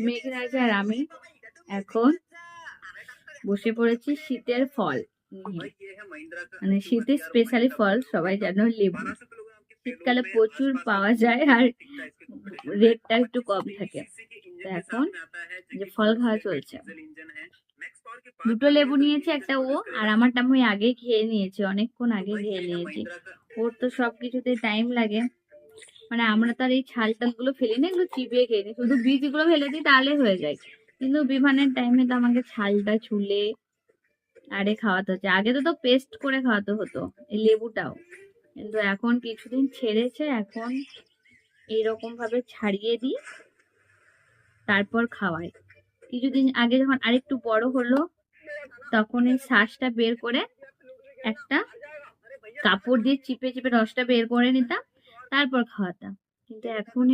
মেঘরাজ আর আমি এখন বসে পড়েছি শীতের ফল নিয়ে। মানে শীতের স্পেশালি ফল সবাই জানো লেবু। শীতকালে প্রচুর পাওয়া যায় আর রেটটা একটু কম থাকে। তো এখন যে ফল খাওয়া চলছে, দুটো লেবু নিয়েছে, একটা ও আর আমারটা আমি আগে খেয়ে নিয়েছি, অনেকক্ষণ আগে খেয়ে নিয়েছি। ওর তো সবকিছুতে টাইম লাগে, মানে আমরা তার এই ছাল টাল গুলো ফেলি না, এগুলো চিবিয়ে খেয়ে নিই, শুধু বীজগুলো ফেলে দিই তাহলে হয়ে যায়। কিন্তু বিমানের টাইমে তো আমাকে ছালটা ছুলে আরে খাওয়াতে হচ্ছে। আগে তো পেস্ট করে খাওয়াতে হতো এই লেবুটাও, কিন্তু এখন কিছুদিন ছেড়েছে, এখন এইরকম ভাবে ছাড়িয়ে দিই তারপর খাওয়াই। কিছুদিন আগে যখন আরেকটু বড় হলো তখন এই শ্বাসটা বের করে একটা কাপড় দিয়ে চিপে চিপে রসটা বের করে নিতাম, তারপর খাওয়াতাম। কিন্তু এখন